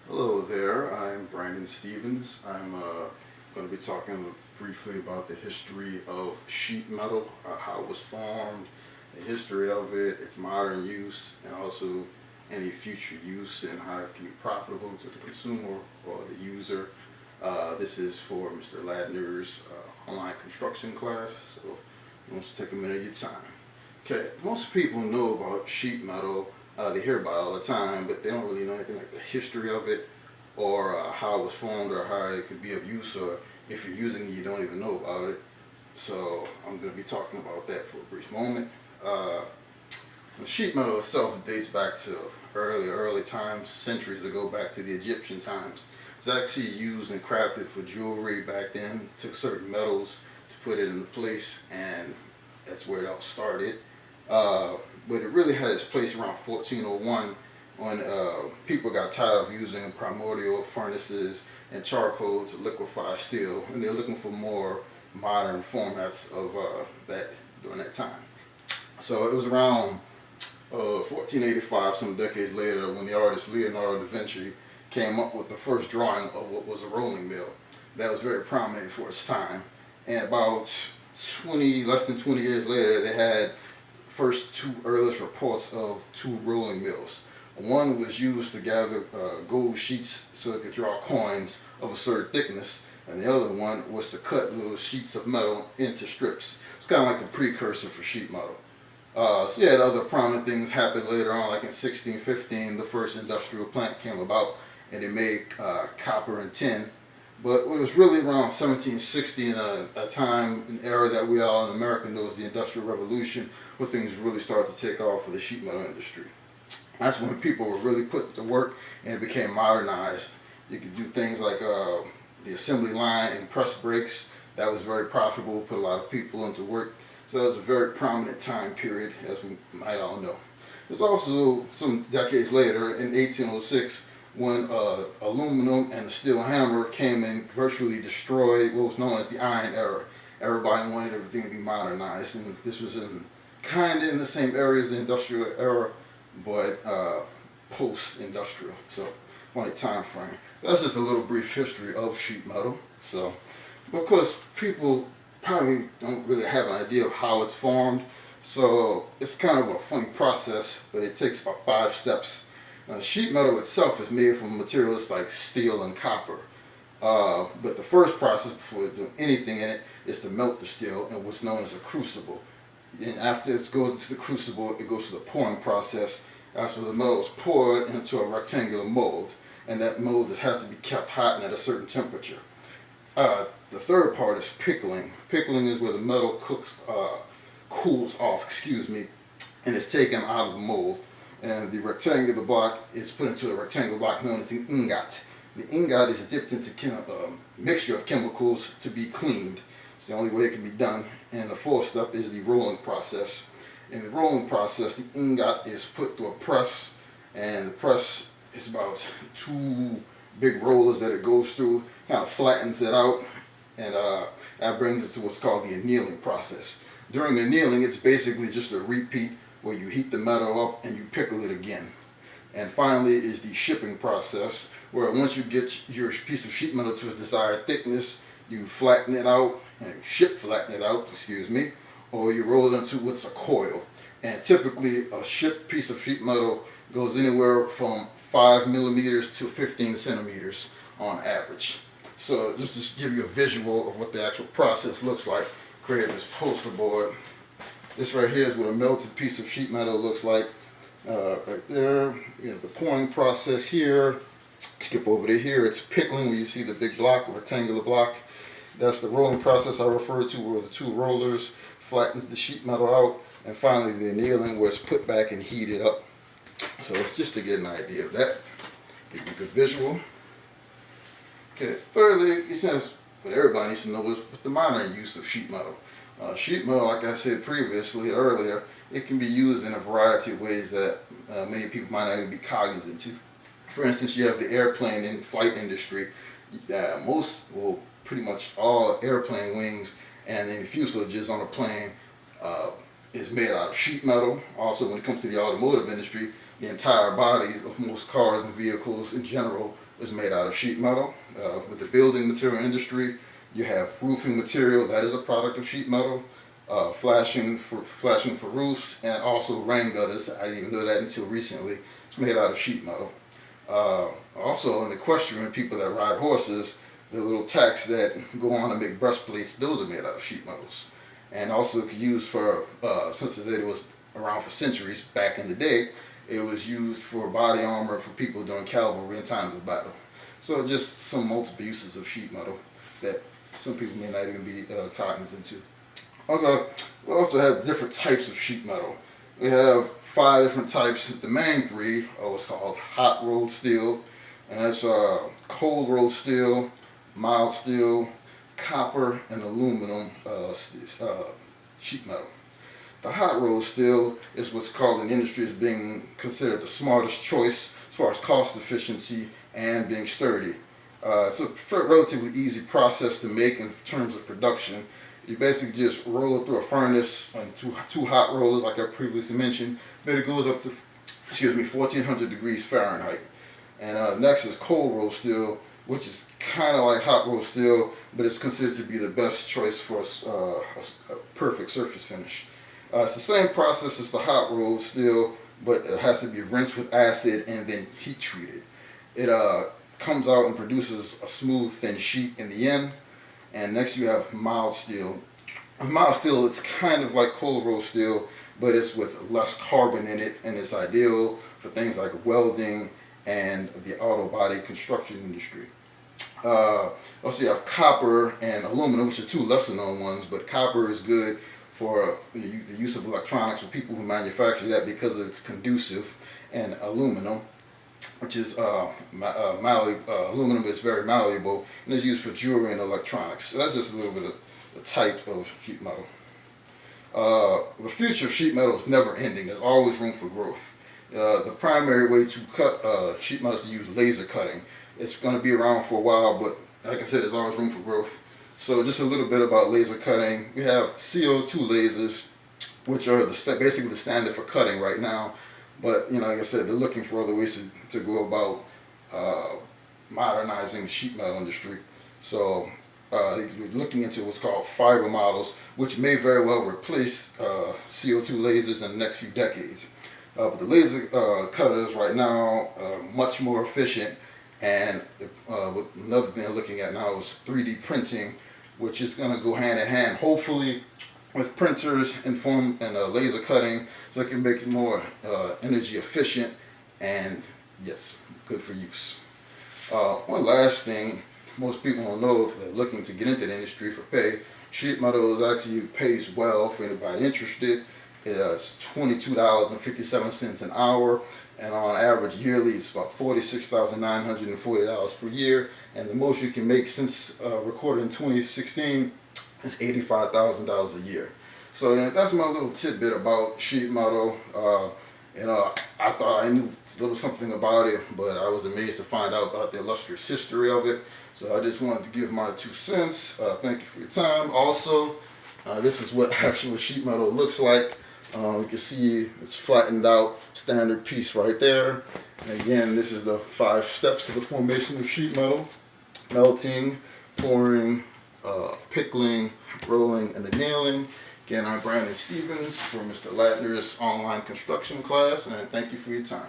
Hello there, I'm Brandon Stevens. I'm going to be talking briefly about the history of sheet metal, how it was formed, the history of it, its modern use, and also any future use and how it can be profitable to the consumer or the user. This is for Mr. Ladner's online construction class, so you want to take a minute of your time. Okay, most people know about sheet metal. They hear about it all the time, but they don't really know anything like the history of it or how it was formed or how it could be of use, or if you're using it, you don't even know about it. So I'm going to be talking about that for a brief moment. Uh, the sheet metal itself dates back to early times, centuries ago, back to the Egyptian times. It's actually used and crafted for jewelry back then. It took certain metals to put it in place, and that's where it all started. But it really had its place around 1401 when people got tired of using primordial furnaces and charcoal to liquefy steel, and they're looking for more modern formats of that during that time. So it was around 1485, some decades later, when the artist Leonardo da Vinci came up with the first drawing of what was a rolling mill. That was very prominent for its time. And about less than 20 years later, they had first two earliest reports of two rolling mills. One was used to gather gold sheets so it could draw coins of a certain thickness, and the other one was to cut little sheets of metal into strips. It's kind of like the precursor for sheet metal. So you had other prominent things happen later on, like in 1615, the first industrial plant came about, and they made copper and tin. But it was really around 1760, in a time, an era that we all in America know as the Industrial Revolution, where things really started to take off for the sheet metal industry. That's when people were really put to work and it became modernized. You could do things like the assembly line and press brakes. That was very profitable, put a lot of people into work. So that was a very prominent time period, as we might all know. There's also some decades later, in 1806, when aluminum and the steel hammer came and virtually destroyed what was known as the Iron Era. Everybody wanted everything to be modernized, and this was kind of in the same area as the Industrial Era, but post-industrial. So, funny time frame. That's just a little brief history of sheet metal. So, of course, people probably don't really have an idea of how it's formed. So, it's kind of a funny process, but it takes about 5 steps. Sheet metal itself is made from materials like steel and copper. But the first process before doing anything in it is to melt the steel in what's known as a crucible. And after it goes into the crucible, it goes through the pouring process. After the metal is poured into a rectangular mold, and that mold has to be kept hot and at a certain temperature. The third part is pickling. Pickling is where the metal cools off, and is taken out of the mold. And the rectangular block is put into a rectangular block known as the ingot. The ingot is dipped into a mixture of chemicals to be cleaned. It's the only way it can be done. And the fourth step is the rolling process. In the rolling process, the ingot is put through a press, and the press is about 2 big rollers that it goes through, kind of flattens it out, and that brings it to what's called the annealing process. During the annealing, it's basically just a repeat where you heat the metal up and you pickle it again. And finally is the shipping process, where once you get your piece of sheet metal to its desired thickness, you flatten it out, and flatten it out, or you roll it into what's a coil. And typically a shipped piece of sheet metal goes anywhere from 5 millimeters to 15 centimeters on average. So just to give you a visual of what the actual process looks like, created this poster board. This right here is what a melted piece of sheet metal looks like. Right there, you have the pouring process here. Skip over to here, it's pickling, where you see the big block, rectangular block. That's the rolling process I referred to, where the 2 rollers flattens the sheet metal out. And finally the annealing, where it's put back and heated up. So it's just to get an idea of that. Give you a good visual. Okay, thirdly, what everybody needs to know is the modern use of sheet metal. Sheet metal, like I said previously, earlier, it can be used in a variety of ways that many people might not even be cognizant to. For instance, you have the airplane and flight industry. Pretty much all airplane wings and the fuselages on a plane is made out of sheet metal. Also, when it comes to the automotive industry, the entire bodies of most cars and vehicles in general is made out of sheet metal. With the building material industry, you have roofing material that is a product of sheet metal. Flashing for roofs, and also rain gutters. I didn't even know that until recently. It's made out of sheet metal. Also, in equestrian, people that ride horses, the little tacks that go on to make breastplates, those are made out of sheet metals. And also, it could use for, since it was around for centuries back in the day, it was used for body armor for people during cavalry in times of battle. So, just some multiple uses of sheet metal that some people may not even be cognizant to. Okay, we also have different types of sheet metal. We have 5 different types. The main 3 are what's called hot rolled steel, and that's cold rolled steel, mild steel, copper, and aluminum sheet metal. The hot rolled steel is what's called in the industry as being considered the smartest choice as far as cost efficiency and being sturdy. It's a relatively easy process to make in terms of production. You basically just roll it through a furnace on two hot rollers, like I previously mentioned, but it goes up to, 1,400 degrees Fahrenheit. And next is cold rolled steel, which is kind of like hot rolled steel, but it's considered to be the best choice for a perfect surface finish. It's the same process as the hot rolled steel, but it has to be rinsed with acid and then heat treated. It comes out and produces a smooth, thin sheet in the end. And next you have mild steel. Mild steel, it's kind of like cold rolled steel, but it's with less carbon in it, and it's ideal for things like welding and the auto body construction industry. Also you have copper and aluminum, which are 2 lesser known ones, but copper is good for the use of electronics for people who manufacture that because it's conducive, and aluminum, which is aluminum is very malleable and is used for jewelry and electronics. So that's just a little bit of the type of sheet metal. The future of sheet metal is never ending. There's always room for growth. The primary way to cut sheet metal is to use laser cutting. It's going to be around for a while, but like I said, there's always room for growth. So just a little bit about laser cutting. We have CO2 lasers, which are basically the standard for cutting right now. But, like I said, they're looking for other ways to go about modernizing the sheet metal industry. So you're looking into what's called fiber models, which may very well replace CO2 lasers in the next few decades. But the laser cutters right now are much more efficient. And another thing they're looking at now is 3D printing, which is going to go hand in hand, hopefully, with printers and laser cutting, so it can make it more energy efficient and, yes, good for use. One last thing, most people don't know if they're looking to get into the industry for pay. Sheet metal actually pays well for anybody interested. It's $22.57 an hour, and on average yearly it's about $46,940 per year. And the most you can make since recorded in 2016 is $85,000 a year. So that's my little tidbit about sheet metal. I thought I knew a little something about it, but I was amazed to find out about the illustrious history of it. So I just wanted to give my 2 cents. Thank you for your time. Also, this is what actual sheet metal looks like. You can see it's flattened out, standard piece right there. And again, this is the 5 steps of the formation of sheet metal: melting, pouring, pickling, rolling, and annealing. Again, I'm Brandon Stevens for Mr. Ladner's online construction class, and thank you for your time.